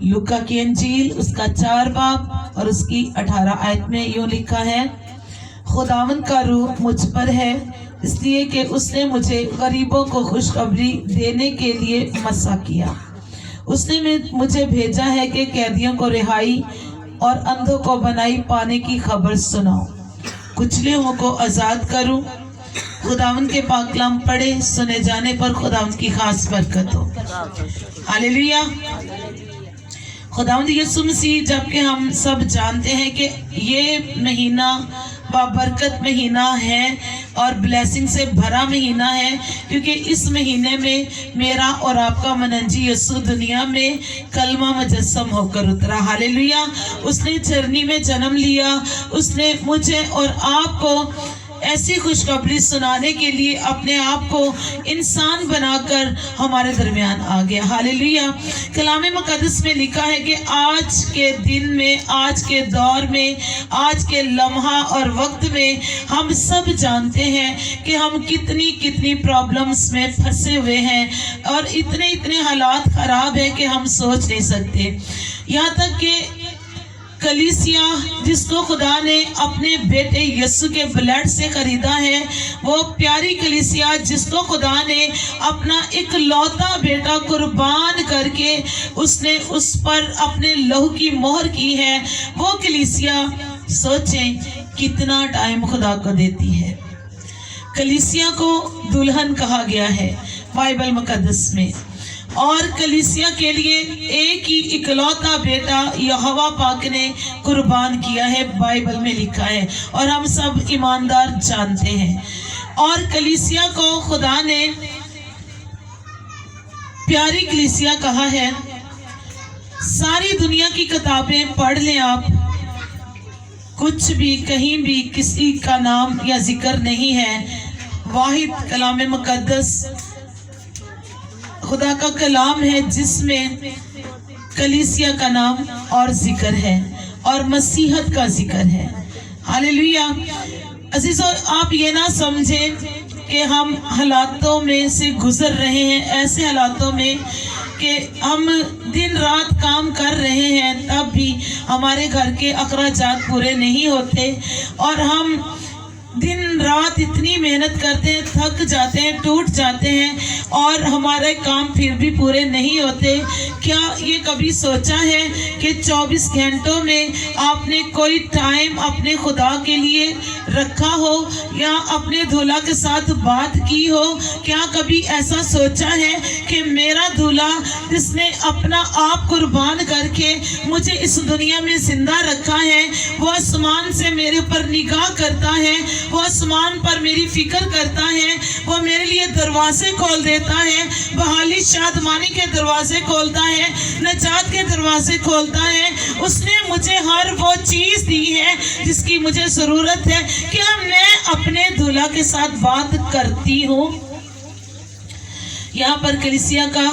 लूका की इंजील उसका 4 बाब और उसकी 18 आयत में यूं लिखा है, खुदावंद का रूह मुझ पर है, इसलिए कि उसने मुझे गरीबों को खुशखबरी देने के लिए मसा किया। उसने मुझे भेजा है कि कैदियों को रिहाई और अंधों को बनाई पाने की खबर सुनाऊं, कुचले हुओं को आजाद करूं। खुदावंद के पाक कलाम पढ़े, सुने जाने पर खुदावंद की खास बरकत हो। हालेलुया। खुदावंद यीशु मसीह, जबकि हम सब जानते हैं कि ये महीना बाबरकत महीना है और ब्लेसिंग से भरा महीना है, क्योंकि इस महीने में मेरा और आपका मनंजी यीशु दुनिया में कलमा मुजस्सम होकर उतरा। हालेलुया। उसने चरनी में जन्म लिया, उसने मुझे और आपको ऐसी खुशखबरी सुनाने के लिए अपने आप को इंसान बनाकर हमारे दरमियान आ गया। हालेलुया। कलाम मुकद्दस में लिखा है कि आज के दिन में, आज के दौर में, आज के लम्हा और वक्त में हम सब जानते हैं कि हम कितनी कितनी प्रॉब्लम्स में फंसे हुए हैं और इतने इतने हालात खराब है कि हम सोच नहीं सकते। यहाँ तक कि कलीसिया जिसको खुदा ने अपने बेटे यीशु के ब्लड से खरीदा है, वो प्यारी कलीसिया जिसको खुदा ने अपना इकलौता बेटा कुर्बान करके उसने उस पर अपने लहू की मोहर की है, वो कलीसिया सोचें कितना टाइम खुदा को देती है। कलीसिया को दुल्हन कहा गया है बाइबल मुकद्दस में, और कलीसिया के लिए एक ही इकलौता बेटा यहोवा पाक ने कुर्बान किया है, बाइबल में लिखा है और हम सब ईमानदार जानते हैं। और कलीसिया को खुदा ने प्यारी कलीसिया कहा है। सारी दुनिया की किताबें पढ़ लें आप, कुछ भी कहीं भी किसी का नाम या जिक्र नहीं है। वाहिद कलाम मुकद्दस खुदा का कलाम है जिसमें कलीसिया का नाम और जिक्र है और मसीहत का जिक्र है। हालेलुया। अजीजों, आप ये ना समझें कि हम हालातों में से गुजर रहे हैं, ऐसे हालातों में कि हम दिन रात काम कर रहे हैं तब भी हमारे घर के अखराजात पूरे नहीं होते और हम दिन रात इतनी मेहनत करते हैं, थक जाते हैं, टूट जाते हैं और हमारे काम फिर भी पूरे नहीं होते। क्या ये कभी सोचा है कि 24 घंटों में आपने कोई टाइम अपने खुदा के लिए रखा हो या अपने दूल्हा के साथ बात की हो? क्या कभी ऐसा सोचा है कि मेरा दूल्हा जिसने अपना आप कुर्बान करके मुझे इस दुनिया में जिंदा रखा है, वो आसमान से मेरे ऊपर निगाह करता है, वो आसमान पर मेरी फिक्र करता है, वो मेरे लिए दरवाजे खोल देता है, बहाली शादमानी के दरवाजे खोलता है, नजात के दरवाजे खोलता है। उसने मुझे हर वो चीज दी है जिसकी मुझे जरूरत है। क्या मैं अपने दूल्हा के साथ बात करती हूँ? यहाँ पर कलीसिया का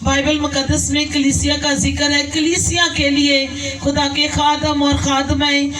बाइबल मुकद्दस में कलीसिया का जिक्र है। कलीसिया के लिए खुदा के खादम और खादमाएं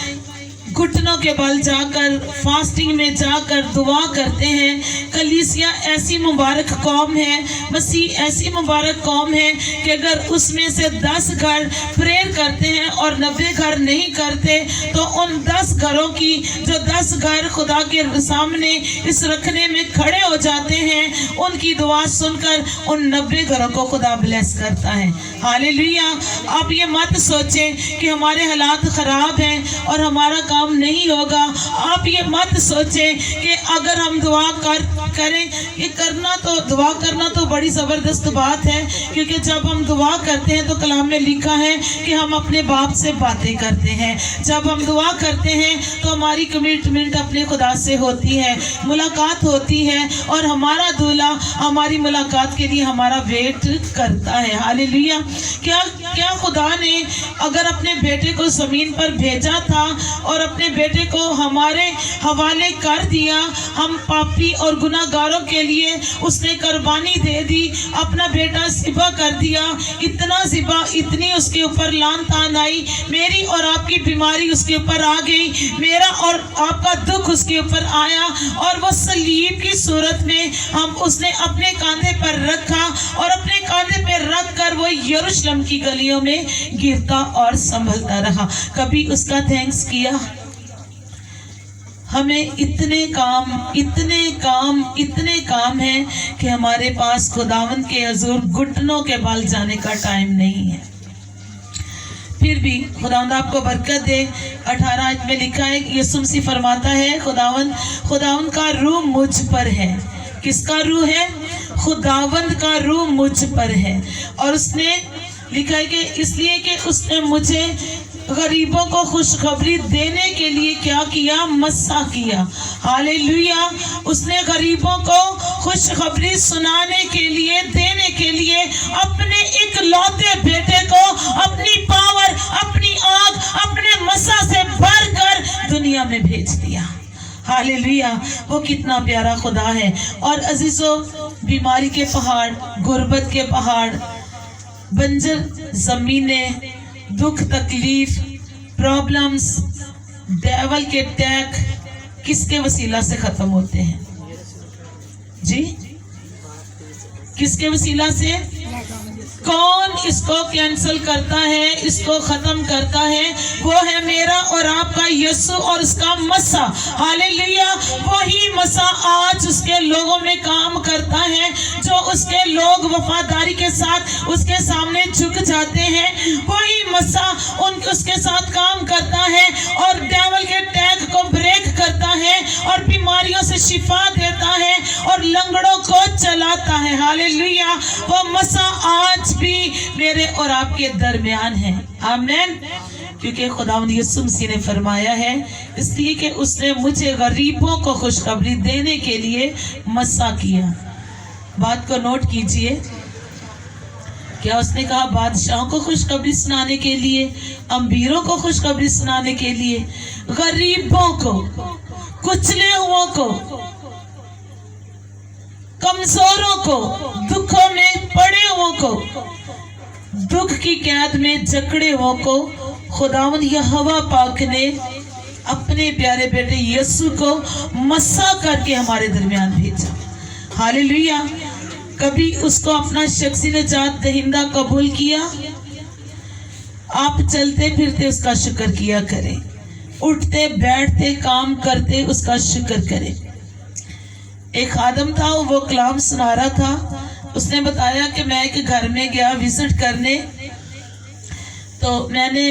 घुटनों के बल जाकर फास्टिंग में जाकर दुआ करते हैं। कलीसिया ऐसी मुबारक कौम है, मसीह ऐसी मुबारक कौम है कि अगर उसमें से 10 घर प्रेयर करते हैं और 90 घर नहीं करते तो उन 10 घरों की जो 10 घर खुदा के सामने इस रखने में खड़े हो जाते हैं, उनकी दुआ सुनकर उन 90 घरों को खुदा ब्लेस करता है। हालेलुया। आप ये मत सोचें कि हमारे हालात खराब हैं और हमारा काम नहीं होगा। आप ये मत सोचें कि अगर हम दुआ करें, ये दुआ करना तो बड़ी जबरदस्त बात है, क्योंकि जब हम दुआ करते हैं तो कलाम में लिखा है कि हम अपने बाप से बातें करते हैं। जब हम दुआ करते हैं तो हमारी कमिटमेंट अपने खुदा से होती है, मुलाकात होती है और हमारा दूल्हा हमारी मुलाकात के लिए हमारा वेट करता है। हालेलुया। क्या क्या खुदा ने अगर अपने बेटे को जमीन पर भेजा था और अपने बेटे को हमारे हवाले कर दिया, हम पापी और गुनाहगारों के लिए उसने कुर्बानी दे दी, अपना बेटा ज़िबा कर दिया, इतना ज़िबा, इतनी उसके ऊपर लान तान आई, मेरी और आपकी बीमारी उसके ऊपर आ गई, मेरा और आपका दुख उसके ऊपर आया, और वो सलीब की सूरत में उसने अपने कांधे पर रखा और अपने कांधे पर रख कर वो यरूशलेम की गलियों में गिरता और संभलता रहा। कभी उसका थैंक्स किया? हमें इतने काम हैं कि हमारे पास खुदावंद के हुजूर घुटनों के बल जाने का टाइम नहीं है। फिर भी खुदावंद आपको बरकत दे। 18 आयत में लिखा है, यीशु मसीह फरमाता है, खुदावंद का रूह मुझ पर है। किसका रूह है? खुदावंद का रूह मुझ पर है। और उसने लिखा है कि इसलिए कि उसने मुझे गरीबों को खुशखबरी देने के लिए क्या किया? मस्सा किया। हालेलुया। उसने गरीबों को खुशखबरी सुनाने के लिए, देने के लिए अपने इकलौते बेटे को अपनी पावर, अपनी आग, अपने मस्सा से भरकर दुनिया में भेज दिया। हालेलुया। वो कितना प्यारा खुदा है। और अजीजों, बीमारी के पहाड़, गुर्बत के पहाड़, बंजर जमीनें, दुख तकलीफ, प्रॉब्लम्स, डेवल के अटैक किसके वसीला से खत्म होते हैं? जी, किसके वसीला से? कौन इसको कैंसिल करता है, इसको खत्म करता है? वो है मेरा और आपका यीशु और उसका मसा। हालेलुया। वही मसा आज उसके लोगों में काम करता है, जो उसके लोग वफादारी के साथ उसके सामने झुक जाते हैं। वही मसा उसके साथ काम करता है और डेविल के टैग को ब्रेक करता है और बीमारियों से शिफा देता है और लंगड़ों को चलाता है। हालेलुया। वो मसा आज भी मेरे और आपके दरमियान है। आमीन। क्योंकि खुदावंद यीशु मसीह ने फरमाया है, इसलिए कि उसने मुझे गरीबों को खुशखबरी देने के लिए मस्सा किया। बात को नोट कीजिए। क्या उसने कहा? बादशाहों को खुशखबरी सुनाने के लिए, अमीरों को खुशखबरी सुनाने के लिए, गरीबों को, कुचले हुओं को, कमजोरों को, दुखों में पड़े हुओं को, दुख की कैद में जकड़े हुओं को खुदावंद यहोवा पाक ने अपने प्यारे बेटे यीशु को मस्सा करके हमारे दरमियान भेजा। हालेलुया। कभी उसको अपना शख्सी निजात दहिंदा कबूल किया? आप चलते फिरते उसका शुक्र किया करें, उठते बैठते काम करते उसका शुक्र करें। एक खादम था, वो कलाम सुना रहा था। उसने बताया कि मैं एक घर में गया विजिट करने, तो मैंने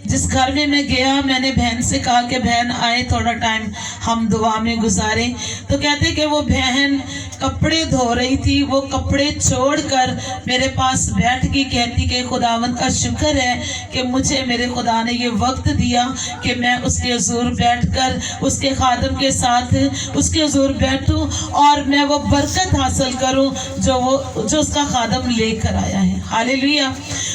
जिस घर में मैं गया, मैंने बहन से कहा कि बहन आए, थोड़ा टाइम हम दुआ में गुजारें। तो कहते कि वो बहन कपड़े धो रही थी, वो कपड़े छोड़कर मेरे पास बैठ गई, कहती कि खुदावंद का शुक्र है कि मुझे मेरे खुदा ने ये वक्त दिया कि मैं उसके हुजूर बैठकर उसके खादम के साथ उसके हुजूर बैठूं और मैं वो बरकत हासिल करूं जो उसका खादम लेकर आया है। हालेलुया।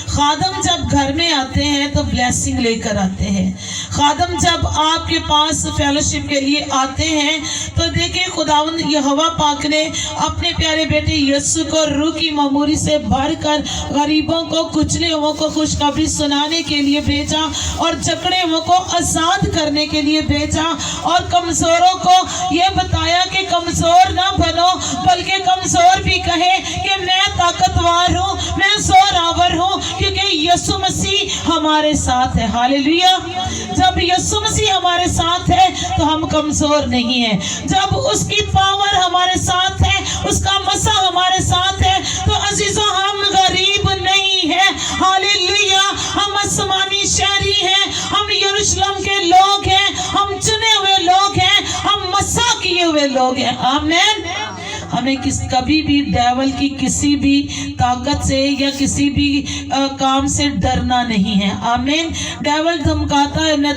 खादम जब घर में आते हैं तो ब्लेसिंग लेकर आते हैं। खादम जब आपके पास फेलोशिप के लिए आते हैं तो देखिए खुदावंद यहोवा पाक ने अपने प्यारे बेटे यीशु को रूह की ममूरी से भरकर गरीबों को, कुचले हुओं को खुशखबरी सुनाने के लिए भेजा और जकड़े हुओं को आजाद करने के लिए भेजा और कमजोरों को ये बताया कि कमजोर ना बनो, बल्कि कमजोर भी कहे कि मैं ताकतवर हूँ, मैं जोरावर हूँ, क्योंकि यीशु मसीह हमारे साथ है। हालेलुया। जब यीशु मसीह हमारे साथ है तो हम कमजोर नहीं हैं। जब उसकी पावर हमारे साथ है, उसका मसा हमारे साथ है, तो अजीजों हम गरीब नहीं है। हालेलुया। हम आसमानी शहरी हैं, हम यरूशलेम के लोग हैं, हम चुने हुए लोग हैं, हम मसा किए हुए लोग हैं। आमीन। हमें कभी भी डेविल की किसी भी ताकत से या किसी भी काम से डरना नहीं है। आमीन। डेविल धमकाता है, मैं